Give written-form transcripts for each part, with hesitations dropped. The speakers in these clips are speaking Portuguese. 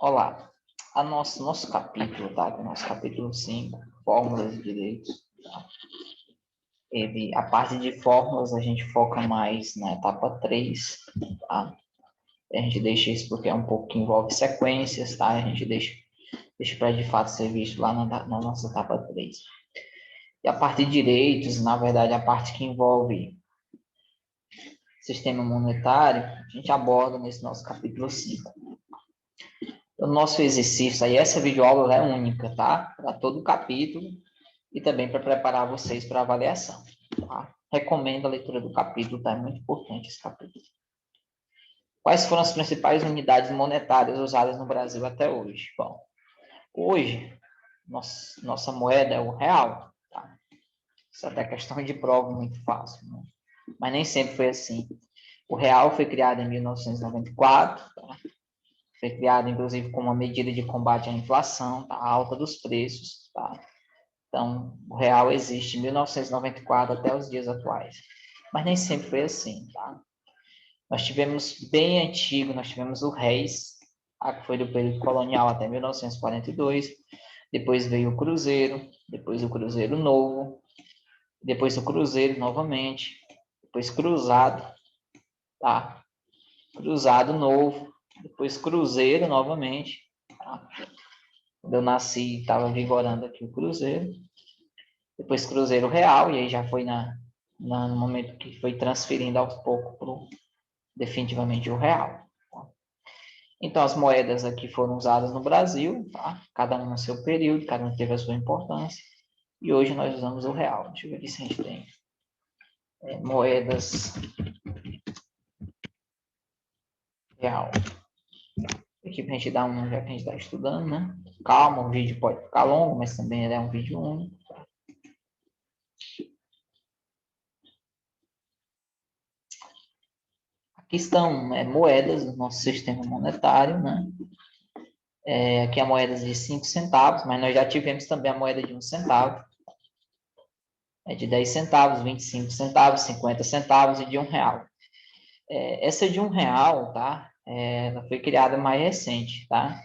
Olá, nosso capítulo, tá? O nosso capítulo 5, Fórmulas e Direitos. Tá? A parte de fórmulas a gente foca mais na etapa 3, tá? A gente deixa isso porque é um pouco que envolve sequências, tá? A gente deixa para de fato ser visto lá na nossa etapa 3. E a parte de direitos, na verdade, a parte que envolve sistema monetário, a gente aborda nesse nosso capítulo 5. O nosso exercício aí, essa videoaula é única, tá? Para todo o capítulo e também para preparar vocês para avaliação, tá? Recomendo a leitura do capítulo, tá? É muito importante esse capítulo. Quais foram as principais unidades monetárias usadas no Brasil até hoje? Bom, hoje, nossa moeda é o real, tá? Isso é até questão de prova muito fácil, né? Mas nem sempre foi assim. O real foi criado em 1994, tá? Foi criado, inclusive, como uma medida de combate à inflação, tá? A alta dos preços, tá? Então, o real existe de 1994 até os dias atuais. Mas nem sempre foi assim, tá? Nós tivemos bem antigo, nós tivemos o réis, tá? Que foi do período colonial até 1942. Depois veio o cruzeiro, depois o cruzeiro novo, depois o cruzeiro novamente, depois cruzado, tá? Cruzado novo, depois cruzeiro novamente, tá? Quando eu nasci, estava vigorando aqui o cruzeiro. Depois Cruzeiro Real, e aí já foi no momento que foi transferindo aos poucos para definitivamente o Real. Tá? Então, as moedas aqui foram usadas no Brasil, tá? Cada uma no seu período, cada uma teve a sua importância, e hoje nós usamos o Real. Deixa eu ver aqui se a gente tem moedas Real. Aqui para a gente dar um, já que a gente está estudando, né? Calma, o vídeo pode ficar longo, mas também ele é um vídeo único. Aqui estão moedas do nosso sistema monetário, né? Aqui a moeda de 5 centavos, mas nós já tivemos também a moeda de 1 centavo, de 10 centavos, 25 centavos, 50 centavos e de R$ 1. Essa de R$ 1, tá? Ela foi criada mais recente, tá?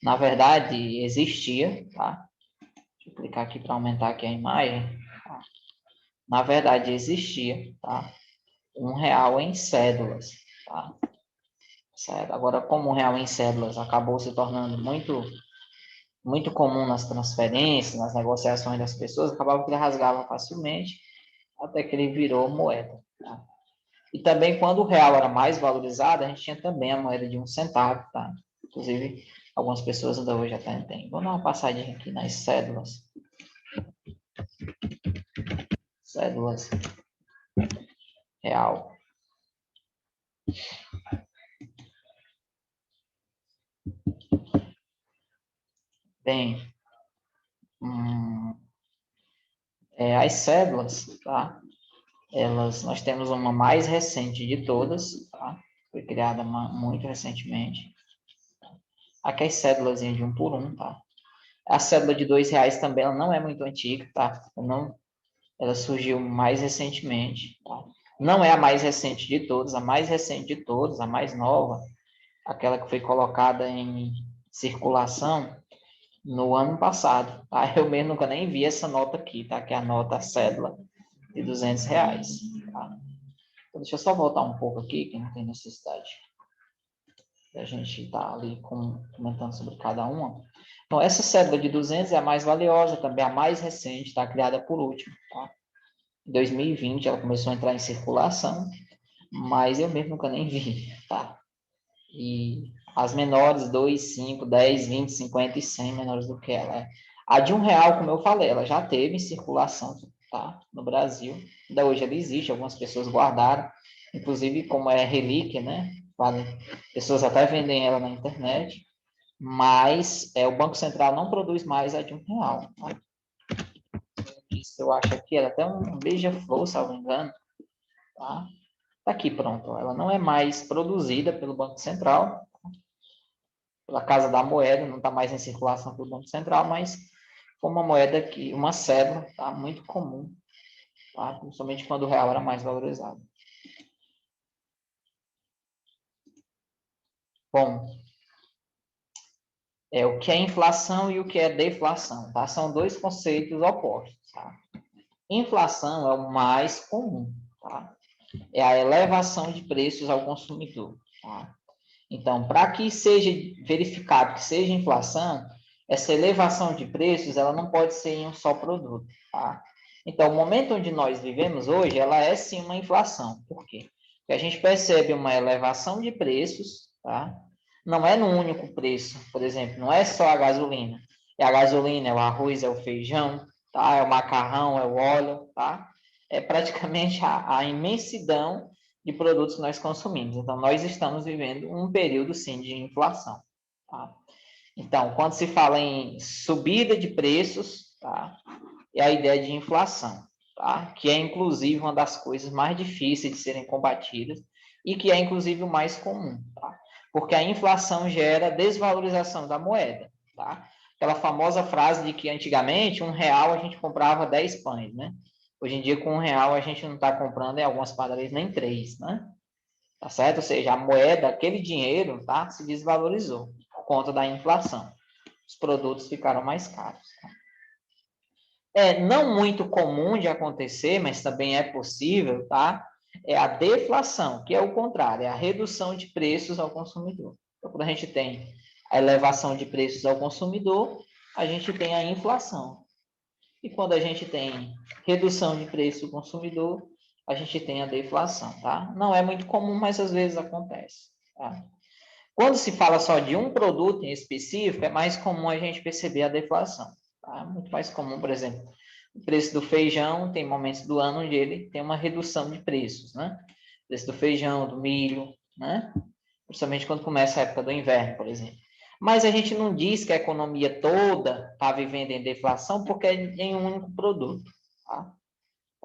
Na verdade, existia, tá? Deixa eu clicar aqui para aumentar aqui a imagem. Tá? Na verdade, existia, tá? R$ 1 em cédulas, tá? Certo? Agora, como o real em cédulas acabou se tornando muito comum nas transferências, nas negociações das pessoas, acabava que ele rasgava facilmente, até que ele virou moeda. Tá? E também, quando o real era mais valorizado, a gente tinha também a moeda de 1 centavo. Tá? Inclusive, algumas pessoas ainda hoje até têm. Vou dar uma passadinha aqui nas cédulas. Cédulas real. Bem, as cédulas, tá? Nós temos uma mais recente de todas, tá? Foi criada muito recentemente. Aqui as cédulas de 1 por 1, tá? A cédula de R$ 2 também, ela não é muito antiga, tá? Ela surgiu mais recentemente, tá? Não é a mais recente de todas, a mais recente de todas, a mais nova, aquela que foi colocada em circulação no ano passado, tá? Eu mesmo nunca nem vi essa nota aqui, tá? Que é a nota, a cédula de R$ 200, tá? Então, deixa eu só voltar um pouco aqui, que não tem necessidade a gente está ali comentando sobre cada uma. Então, essa cédula de 200 é a mais valiosa, também a mais recente, está criada por último. Tá? Em 2020, ela começou a entrar em circulação, mas eu mesmo nunca nem vi. Tá? E as menores, 2, 5, 10, 20, 50 e 100 menores do que ela. A de R$ 1, como eu falei, ela já teve em circulação, tá? No Brasil. Ainda hoje ela existe, algumas pessoas guardaram, inclusive como é relíquia, né? Pessoas até vendem ela na internet, mas o Banco Central não produz mais a de R$ 1. Tá? Isso eu acho aqui, era até um beija-flor, se não me engano. Tá? Tá aqui, pronto. Ela não é mais produzida pelo Banco Central, pela Casa da Moeda, não está mais em circulação pelo Banco Central, mas foi uma moeda que, uma cédula, tá? Muito comum, tá? Principalmente quando o real era mais valorizado. Bom, É o que é inflação e o que é deflação, tá? São dois conceitos opostos, tá? Inflação é o mais comum, tá? É a elevação de preços ao consumidor, tá? Então, para que seja verificado que seja inflação, essa elevação de preços, ela não pode ser em um só produto, tá? Então, o momento onde nós vivemos hoje, ela é sim uma inflação. Por quê? Porque a gente percebe uma elevação de preços, tá? Não é no único preço, por exemplo, não é só a gasolina. É a gasolina, é o arroz, é o feijão, tá? É o macarrão, é o óleo, tá? É praticamente a imensidão de produtos que nós consumimos. Então, nós estamos vivendo um período, sim, de inflação, tá? Então, quando se fala em subida de preços, tá? É a ideia de inflação, tá? Que é, inclusive, uma das coisas mais difíceis de serem combatidas e que é, inclusive, o mais comum, tá? Porque a inflação gera desvalorização da moeda, tá? Aquela famosa frase de que antigamente R$ 1 a gente comprava 10 pães, né? Hoje em dia, com R$ 1 a gente não está comprando em algumas padarias nem 3, né? Tá certo? Ou seja, a moeda, aquele dinheiro, tá? Se desvalorizou por conta da inflação. Os produtos ficaram mais caros. Tá? É não muito comum de acontecer, mas também é possível, tá? É a deflação, que é o contrário, é a redução de preços ao consumidor. Então, quando a gente tem a elevação de preços ao consumidor, a gente tem a inflação. E quando a gente tem redução de preço ao consumidor, a gente tem a deflação, tá? Não é muito comum, mas às vezes acontece, tá? Quando se fala só de um produto em específico, é mais comum a gente perceber a deflação, tá? Muito mais comum, por exemplo, o preço do feijão, tem momentos do ano onde ele tem uma redução de preços, né? O preço do feijão, do milho, né? Principalmente quando começa a época do inverno, por exemplo. Mas a gente não diz que a economia toda está vivendo em deflação porque é em um único produto, tá?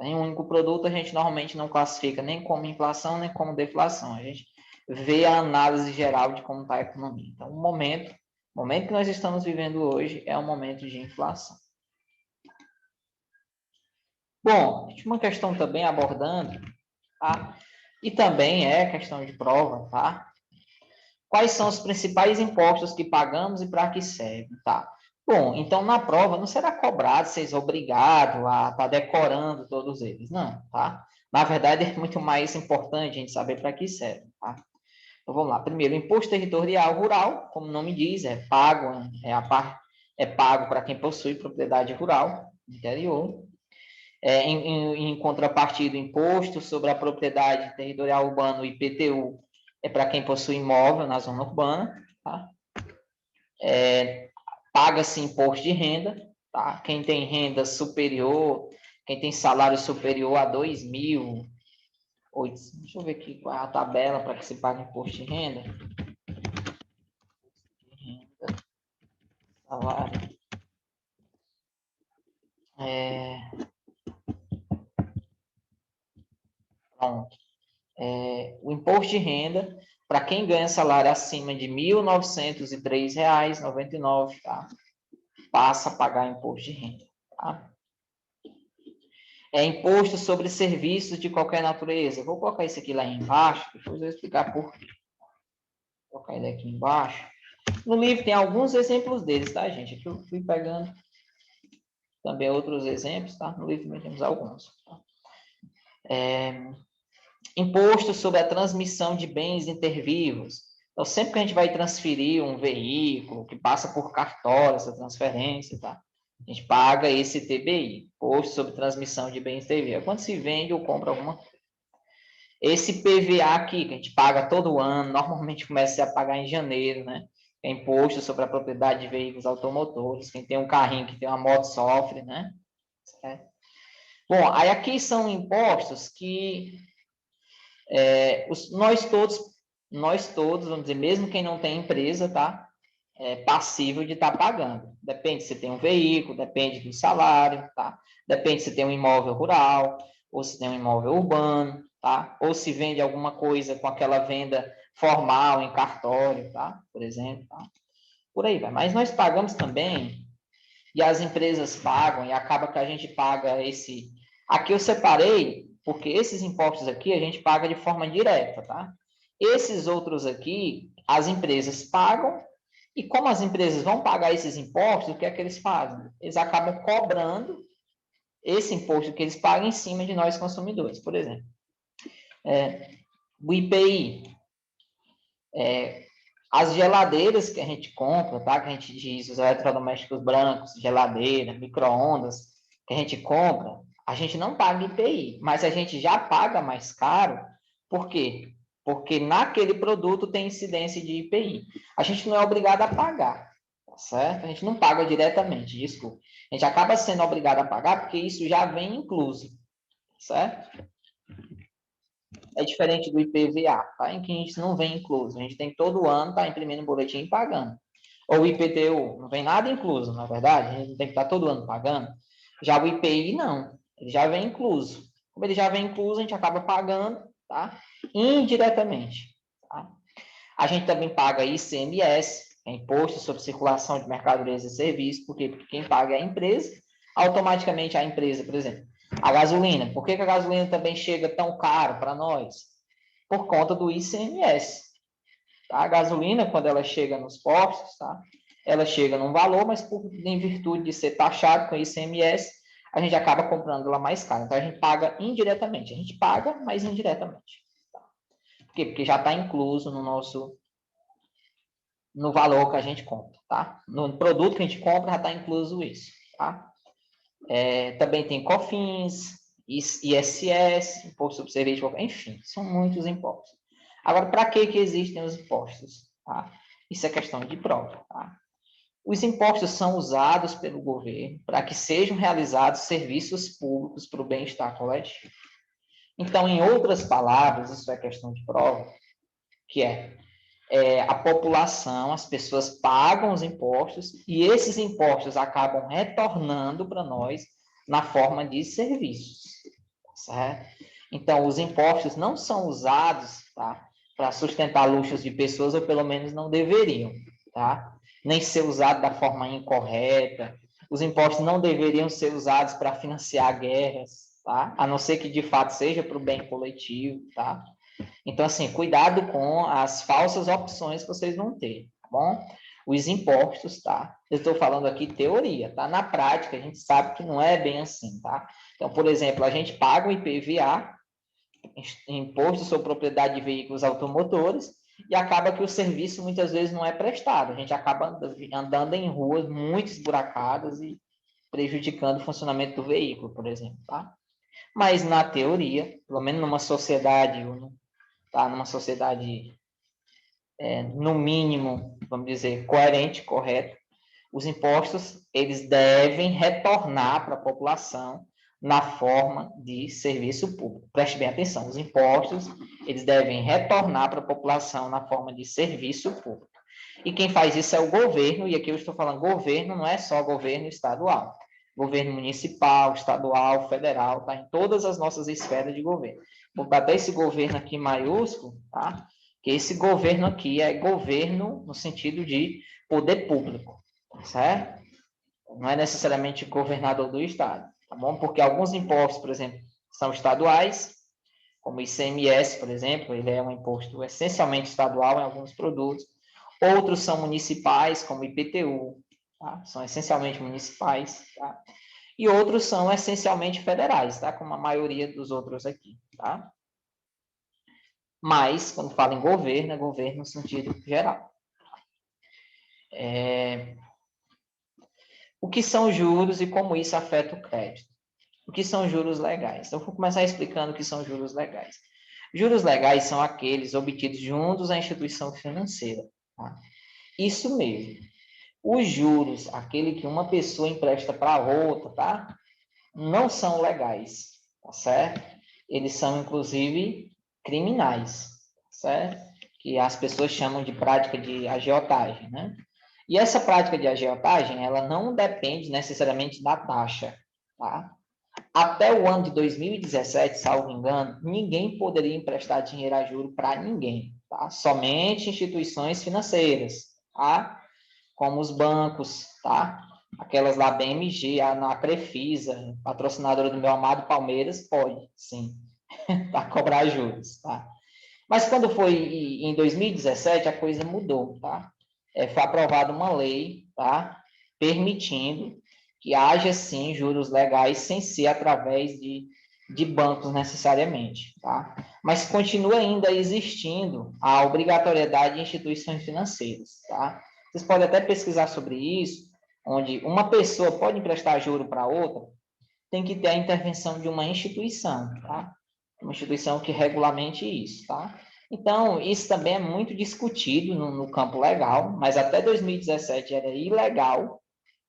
Em um único produto a gente normalmente não classifica nem como inflação nem como deflação. A gente vê a análise geral de como está a economia. Então, o momento que nós estamos vivendo hoje é um momento de inflação. Bom, uma questão também abordando, tá? E também é questão de prova, tá? Quais são os principais impostos que pagamos e para que servem, tá? Bom, então na prova não será cobrado, vocês obrigados a estar decorando todos eles, não, tá? Na verdade é muito mais importante a gente saber para que serve, tá? Então vamos lá. Primeiro, imposto territorial rural, como o nome diz, é pago para quem possui propriedade rural, interior. Em contrapartida, imposto sobre a propriedade territorial urbana, o IPTU, é para quem possui imóvel na zona urbana, tá? Paga-se imposto de renda, tá? Quem tem renda superior, quem tem salário superior a 2.000, deixa eu ver aqui qual é a tabela para que se pague imposto de renda. Salário. Pronto. O imposto de renda, para quem ganha salário acima de R$ 1.903,99, tá? Passa a pagar imposto de renda, tá? Imposto sobre serviços de qualquer natureza. Vou colocar isso aqui lá embaixo, depois eu vou explicar por quê. Vou colocar ele aqui embaixo. No livro tem alguns exemplos deles, tá, gente? Aqui eu fui pegando também outros exemplos, tá? No livro também temos alguns. Tá? Imposto sobre a transmissão de bens intervivos. Então, sempre que a gente vai transferir um veículo que passa por cartório, essa transferência, tá? A gente paga esse TBI, Imposto sobre Transmissão de Bens intervivos. Quando se vende ou compra alguma coisa. Esse PVA aqui, que a gente paga todo ano, normalmente começa a pagar em janeiro, né? É imposto sobre a propriedade de veículos automotores. Quem tem um carrinho, que tem uma moto, sofre, né? Certo? Bom, aí aqui são impostos que nós todos, vamos dizer, mesmo quem não tem empresa, tá? É passível de estar pagando. Depende se tem um veículo, depende do salário, tá? Depende se tem um imóvel rural, ou se tem um imóvel urbano, tá? Ou se vende alguma coisa com aquela venda formal em cartório, tá? Por exemplo, tá? Por aí vai. Mas nós pagamos também, e as empresas pagam, e acaba que a gente paga esse... Aqui eu separei, porque esses impostos aqui a gente paga de forma direta, tá? Esses outros aqui, as empresas pagam E como as empresas vão pagar esses impostos, o que é que eles fazem? Eles acabam cobrando esse imposto que eles pagam em cima de nós consumidores. Por exemplo, o IPI, as geladeiras que a gente compra, tá? Que a gente diz, os eletrodomésticos brancos, geladeira, micro-ondas, que a gente compra, a gente não paga IPI, mas a gente já paga mais caro. Por quê? Porque naquele produto tem incidência de IPI. A gente não é obrigado a pagar, tá certo? A gente não paga diretamente, desculpa. A gente acaba sendo obrigado a pagar porque isso já vem incluso, certo? É diferente do IPVA, tá? Em que a gente não vem incluso. A gente tem todo ano tá imprimindo um boletim e pagando. Ou o IPTU, não vem nada incluso, na verdade. A gente não tem que estar todo ano pagando. Já o IPI, não. Ele já vem incluso. Como ele já vem incluso, a gente acaba pagando, tá? Indiretamente, tá? A gente também paga ICMS, que é Imposto sobre Circulação de Mercadorias e Serviços, porque quem paga é a empresa. Automaticamente a empresa, por exemplo, a gasolina. Por que a gasolina também chega tão caro para nós? Por conta do ICMS. Tá? A gasolina, quando ela chega nos postos, tá? Ela chega num valor, mas em virtude de ser taxado com ICMS, a gente acaba comprando ela mais cara. Então, a gente paga indiretamente. A gente paga, mas indiretamente. Tá? Por quê? Porque já está incluso no valor que a gente compra, tá? No produto que a gente compra já está incluso isso, tá? Também tem COFINS, ISS, Imposto sobre Serviço, enfim, são muitos impostos. Agora, para que existem os impostos? Tá? Isso é questão de prova. Tá? Os impostos são usados pelo governo para que sejam realizados serviços públicos para o bem-estar coletivo. Então, em outras palavras, isso é questão de prova, que a população, as pessoas pagam os impostos e esses impostos acabam retornando para nós na forma de serviços, certo? Então, os impostos não são usados, tá, para sustentar luxos de pessoas, ou pelo menos não deveriam, tá? Nem ser usado da forma incorreta. Os impostos não deveriam ser usados para financiar guerras, tá? A não ser que de fato seja para o bem coletivo, tá? Então, assim, cuidado com as falsas opções que vocês vão ter, tá bom? Os impostos, tá? Eu estou falando aqui teoria, tá? Na prática, a gente sabe que não é bem assim, tá? Então, por exemplo, a gente paga o IPVA, Imposto sobre Propriedade de Veículos Automotores, e acaba que o serviço muitas vezes não é prestado. A gente acaba andando em ruas muito esburacadas e prejudicando o funcionamento do veículo, por exemplo, tá? Mas na teoria, pelo menos numa sociedade, tá? Numa sociedade, no mínimo, vamos dizer, coerente, correto, os impostos, eles devem retornar para a população na forma de serviço público. Preste bem atenção, os impostos, eles devem retornar para a população na forma de serviço público. E quem faz isso é o governo, e aqui eu estou falando governo, não é só governo estadual. Governo municipal, estadual, federal, tá? Em todas as nossas esferas de governo. Vou botar esse governo aqui maiúsculo, tá? Que esse governo aqui é governo no sentido de poder público, certo? Não é necessariamente governador do estado, tá bom? Porque alguns impostos, por exemplo, são estaduais, como o ICMS, por exemplo, ele é um imposto essencialmente estadual em alguns produtos. Outros são municipais, como o IPTU, tá? São essencialmente municipais, tá? E outros são essencialmente federais, tá? Como a maioria dos outros aqui, tá? Mas, quando fala em governo, é governo no sentido geral. O que são juros e como isso afeta o crédito? O que são juros legais? Então, eu vou começar explicando o que são juros legais. Juros legais são aqueles obtidos juntos à instituição financeira. Tá? Isso mesmo. Os juros, aquele que uma pessoa empresta para a outra, tá? Não são legais, tá certo? Eles são, inclusive, criminais, certo? Que as pessoas chamam de prática de agiotagem, né? E essa prática de agiotagem, ela não depende necessariamente da taxa, tá? Até o ano de 2017, salvo engano, ninguém poderia emprestar dinheiro a juro para ninguém, tá? Somente instituições financeiras, tá? Como os bancos, tá? Aquelas lá, BMG, a Crefisa, patrocinadora do meu amado Palmeiras, pode, sim, tá? Cobrar juros, tá? Mas quando foi em 2017, a coisa mudou, tá? foi aprovada uma lei, tá? Permitindo que haja, sim, juros legais sem ser através de bancos necessariamente, tá? Mas continua ainda existindo a obrigatoriedade de instituições financeiras, tá? Vocês podem até pesquisar sobre isso, onde uma pessoa pode emprestar juro para outra, tem que ter a intervenção de uma instituição, tá? Uma instituição que regulamente isso, tá? Então, isso também é muito discutido no campo legal, mas até 2017 era ilegal,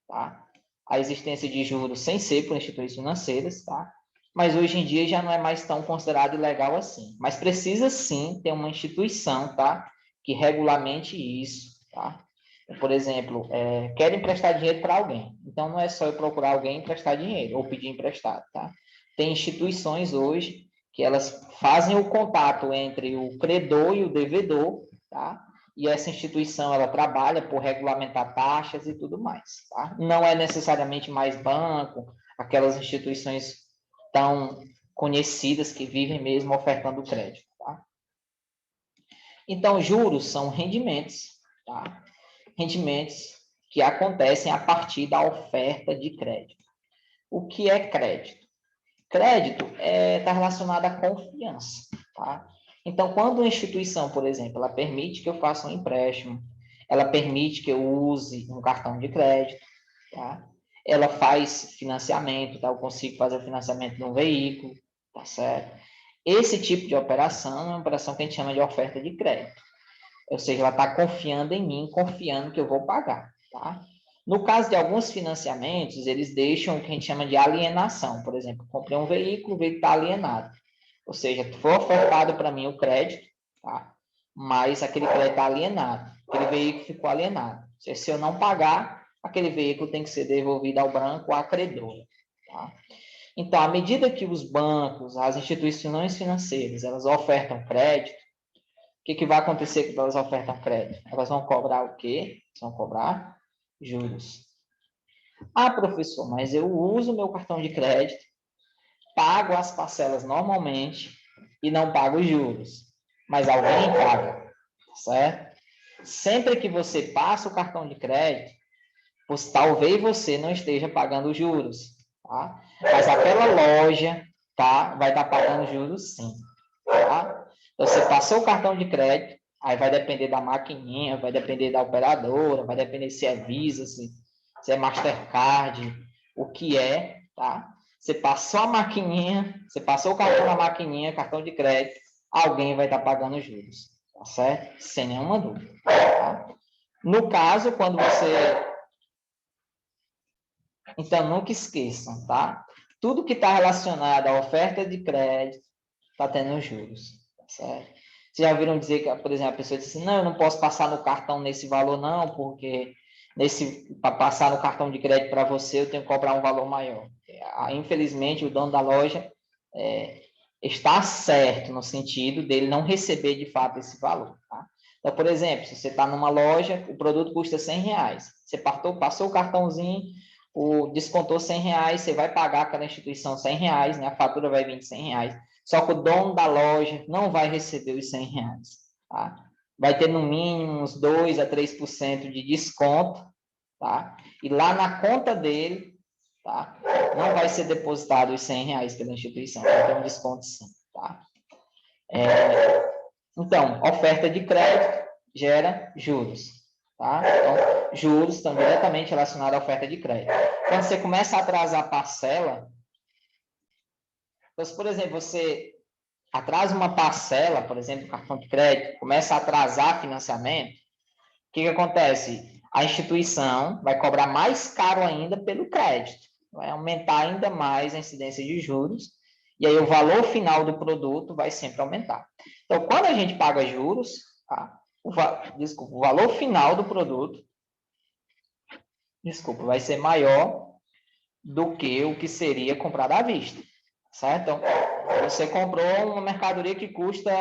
tá? A existência de juros sem ser por instituições financeiras, tá? Mas hoje em dia já não é mais tão considerado ilegal assim. Mas precisa sim ter uma instituição, tá? Que regulamente isso, tá? Por exemplo, quero emprestar dinheiro para alguém. Então não é só eu procurar alguém emprestar dinheiro ou pedir emprestado, tá? Tem instituições hoje que elas fazem o contato entre o credor e o devedor, tá? E essa instituição ela trabalha por regulamentar taxas e tudo mais, tá? Não é necessariamente mais banco, aquelas instituições tão conhecidas que vivem mesmo ofertando crédito, tá? Então, juros são rendimentos, tá? Rendimentos que acontecem a partir da oferta de crédito. O que é crédito? Crédito está relacionado à confiança, tá? Então, quando uma instituição, por exemplo, ela permite que eu faça um empréstimo, ela permite que eu use um cartão de crédito, tá? Ela faz financiamento, tá? Eu consigo fazer o financiamento de um veículo, tá certo? Esse tipo de operação é uma operação que a gente chama de oferta de crédito. Ou seja, ela está confiando em mim, confiando que eu vou pagar, tá? No caso de alguns financiamentos, eles deixam o que a gente chama de alienação. Por exemplo, comprei um veículo, o veículo está alienado. Ou seja, foi ofertado para mim o crédito, tá? Mas aquele crédito está alienado. Aquele veículo ficou alienado. Se eu não pagar, aquele veículo tem que ser devolvido ao banco ou à credora, tá? Então, à medida que os bancos, as instituições financeiras, elas ofertam crédito, o que vai acontecer quando elas ofertam crédito? Elas vão cobrar o quê? Elas vão cobrar juros. Ah, professor, mas eu uso meu cartão de crédito, pago as parcelas normalmente e não pago juros. Mas alguém paga, certo? Sempre que você passa o cartão de crédito, talvez você não esteja pagando juros, tá? Mas aquela loja, tá, vai estar pagando juros sim, tá? Então, você passou o cartão de crédito, aí vai depender da maquininha, vai depender da operadora, vai depender se é Visa, se é Mastercard, o que é, tá? Você passou a maquininha, você passou o cartão na maquininha, cartão de crédito, alguém vai estar pagando juros, tá certo? Sem nenhuma dúvida, tá? No caso, quando você... Então, nunca esqueçam, tá? Tudo que está relacionado à oferta de crédito está tendo juros, tá certo? Vocês já ouviram dizer que, por exemplo, a pessoa diz assim, não, eu não posso passar no cartão nesse valor não, porque para passar no cartão de crédito para você, eu tenho que cobrar um valor maior. Infelizmente, o dono da loja está certo no sentido dele não receber de fato esse valor, tá? Então, por exemplo, se você está numa loja, o produto custa R$100, você passou o cartãozinho, descontou R$100, você vai pagar aquela instituição R$100, né? A fatura vai vir de R$100, só que o dono da loja não vai receber os R$100, tá? Vai ter no mínimo uns 2 a 3% de desconto, tá? E lá na conta dele, tá? Não vai ser depositado os R$100 pela instituição, vai ter um desconto sim, tá? Então, oferta de crédito gera juros, tá? Então, juros estão diretamente relacionados à oferta de crédito. Quando você começa a atrasar a parcela, então, se, por exemplo, você atrasa uma parcela, por exemplo, do cartão de crédito, começa a atrasar financiamento, o que acontece? A instituição vai cobrar mais caro ainda pelo crédito, vai aumentar ainda mais a incidência de juros, e aí o valor final do produto vai sempre aumentar. Então, quando a gente paga juros, tá? o valor final do produto, vai ser maior do que o que seria comprado à vista, certo? Então, você comprou uma mercadoria que custa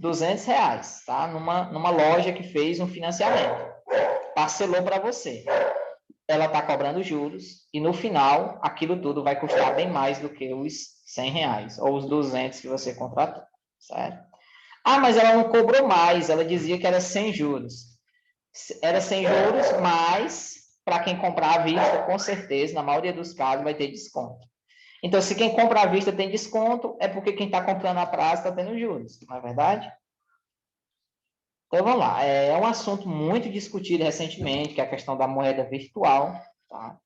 R$200, tá? Numa loja que fez um financiamento, parcelou para você. Ela está cobrando juros e no final aquilo tudo vai custar bem mais do que os R$100 ou os 200 que você contratou, certo? Ah, mas ela não cobrou mais, ela dizia que era sem juros. era sem juros, mas para quem comprar à vista, com certeza, na maioria dos casos, vai ter desconto. Então, se quem compra à vista tem desconto, é porque quem está comprando a prazo está tendo juros, não é verdade? Então, vamos lá. É um assunto muito discutido recentemente, que é a questão da moeda virtual, tá?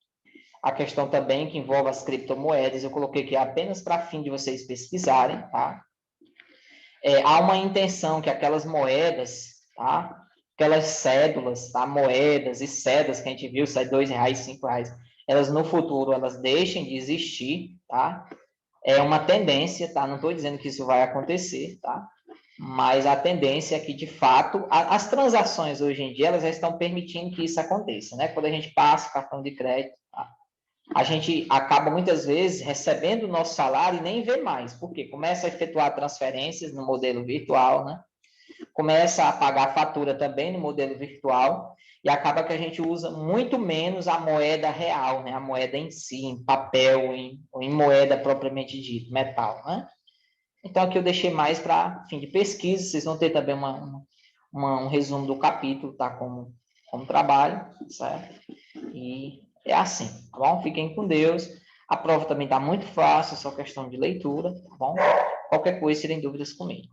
A questão também que envolve as criptomoedas, eu coloquei aqui apenas para fim de vocês pesquisarem, tá? Há uma intenção que aquelas moedas, tá? Aquelas cédulas, tá? Moedas e cédulas que a gente viu, sai R$2, R$5, elas no futuro, elas deixem de existir, tá? É uma tendência, tá? Não estou dizendo que isso vai acontecer, tá? Mas a tendência é que, de fato, as transações hoje em dia, elas já estão permitindo que isso aconteça, né? Quando a gente passa cartão de crédito, tá? A gente acaba, muitas vezes, recebendo o nosso salário e nem vê mais. Por quê? Começa a efetuar transferências no modelo virtual, né? Começa a pagar fatura também no modelo virtual e acaba que a gente usa muito menos a moeda real, né? A moeda em si, em papel, ou em moeda propriamente dita, metal, né? Então, aqui eu deixei mais para fim de pesquisa, vocês vão ter também um resumo do capítulo, tá? Como trabalho, certo? E é assim, tá bom? Fiquem com Deus. A prova também está muito fácil, é só questão de leitura, tá bom? Qualquer coisa, se tem dúvidas comigo.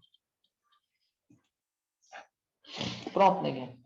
Pronto, neguinho.